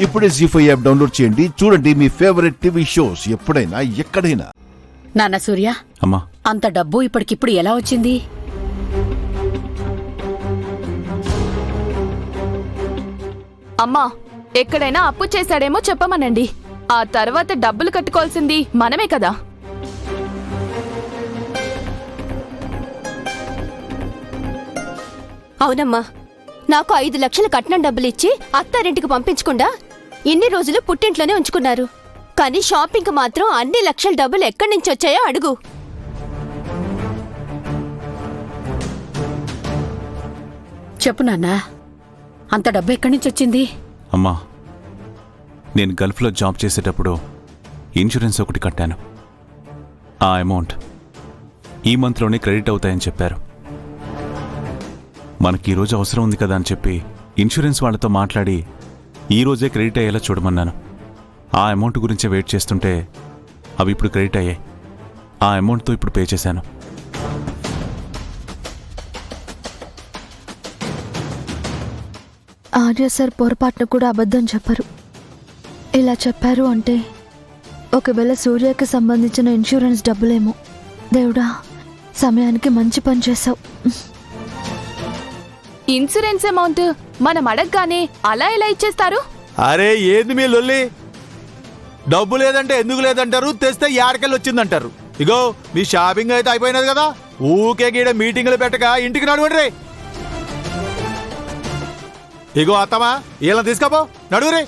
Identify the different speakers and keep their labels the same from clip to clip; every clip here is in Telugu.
Speaker 1: ఇప్పుడే జీ5 యాప్ డౌన్లోడ్ చేయండి. చూడండి మీ ఫేవరెట్ టీవీ షోస్ ఎప్పుడైనా ఎక్కడైనా.
Speaker 2: నాన్న సూర్య,
Speaker 3: అమ్మా,
Speaker 2: అంత డబ్బు ఇప్పటికిప్పుడు ఎలా వచ్చింది?
Speaker 4: అమ్మా, ఎక్కడైనా అప్పు చేశాడేమో చెప్పమనండి. ఆ తర్వాత డబ్బులు కట్టుకోవాల్సింది మనమే కదా.
Speaker 5: అవునమ్మా, నాకు 5 లక్షల కట్నం డబ్బులిచ్చి అత్తారింటికి పంపించకుండా ఇన్ని రోజులు పుట్టింట్లోనే ఉంచుకున్నారు. కానీ షాపింగ్కి మాత్రం అన్ని లక్షల డబ్బులు ఎక్కడి నుంచి వచ్చాయో అడుగు.
Speaker 2: చెప్పు నాన్న, అంత డబ్బు ఎక్కడి నుంచి వచ్చింది?
Speaker 3: అమ్మా, నేను గల్ఫ్లో జాబ్ చేసేటప్పుడు ఇన్సూరెన్స్ ఒకటి కట్టాను. ఆ అమౌంట్ ఈ మంత్లోనే క్రెడిట్ అవుతాయని చెప్పారు. మనకి ఈరోజు అవసరం ఉంది కదా అని చెప్పి ఇన్సూరెన్స్ వాళ్ళతో మాట్లాడి ఈరోజే క్రెడిట్ అయ్యేలా చూడమన్నాను. ఆ అమౌంట్ గురించే వెయిట్ చేస్తుంటే అవి ఇప్పుడు క్రెడిట్ అయ్యాయి. ఆ అమౌంట్తో ఇప్పుడు పే చేశాను.
Speaker 6: ఆర్య సార్ పొరపాటును కూడా అబద్ధం చెప్పరు. ఇలా చెప్పారు అంటే ఒకవేళ సూర్యకి సంబంధించిన ఇన్సూరెన్స్ డబ్బులేమో. దేవుడా, సమయానికి మంచి పని చేశావు.
Speaker 4: ఇన్సూరెన్స్ అమౌంట్ మనం అడగగానే అలా ఎలా ఇచ్చేస్తారు?
Speaker 7: అరే ఏంది మీ లొల్లి? డబ్బు లేదంటే ఎందుకు లేదంటారు, తెస్తే యాడికెళ్ళి వచ్చిందంటారు. ఇగో మీ షాపింగ్ అయితే అయిపోయినది కదా, ఊకే గీడ మీటింగ్లు పెట్టక ఇంటికి నడువుండ్రి. ఇగో అత్తమా, ఇలా తీసుకపో, నడువురే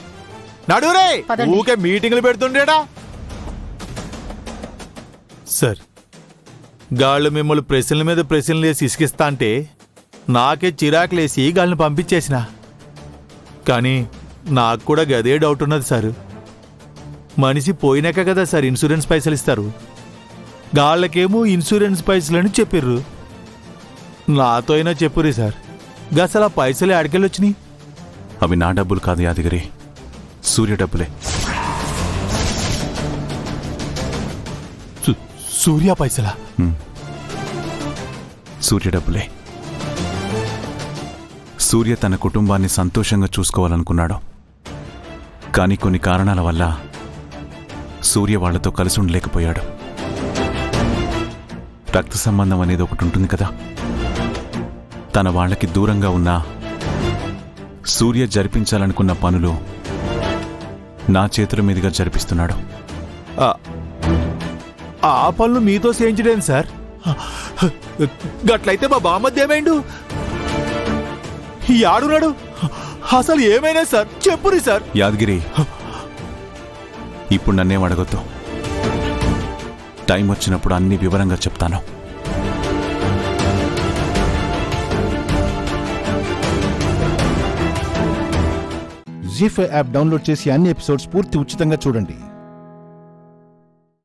Speaker 7: నడువురే, ఊకే మీటింగ్లు పెడుతుండేడా. సార్, గాళ్ళు మిమ్మల్ని ప్రశ్నల మీద ప్రశ్నలు వేసి ఇసుకిస్తా అంటే నాకే చిరాకులేసి గాళ్ళని పంపించేసిన. కానీ నాకు కూడా గదే డౌట్ ఉన్నది సార్. మనిషి పోయినాక కదా సార్ ఇన్సూరెన్స్ పైసలు ఇస్తారు. గాళ్ళకేమో ఇన్సూరెన్స్ పైసలని చెప్పిర్రు. నాతో అయినా చెప్పురే సార్, గసలు ఆ పైసలు ఆడికెళ్ళి వచ్చినాయి?
Speaker 3: అవి నా డబ్బులు కాదు యాదగిరి, సూర్య డబ్బులే.
Speaker 7: సూర్య పైసలా?
Speaker 3: సూర్య డబ్బులే. సూర్య తన కుటుంబాన్ని సంతోషంగా చూసుకోవాలనుకున్నాడు. కానీ కొన్ని కారణాల వల్ల సూర్య వాళ్లతో కలిసి ఉండలేకపోయాడు. రక్త సంబంధం అనేది ఒకటి ఉంటుంది కదా. తన వాళ్లకి దూరంగా ఉన్నా సూర్య జరిపించాలనుకున్న పనులు నా చేతుల మీదుగా జరిపిస్తున్నాడు.
Speaker 7: ఆ పనులు మీతో చేయించడేంది సార్? గట్లయితే మా బామ్మద్ది ఏమైండు? యాడున్నాడు? అసలు ఏమైనా సార్ చెప్పురి సార్.
Speaker 3: యాదగిరి, ఇప్పుడు నన్నేం అడగొద్దు. టైం వచ్చినప్పుడు అన్ని వివరంగా చెప్తాను.
Speaker 1: జీ5 యాప్ డౌన్లోడ్ చేసి అన్ని ఎపిసోడ్స్ పూర్తి ఉచితంగా చూడండి.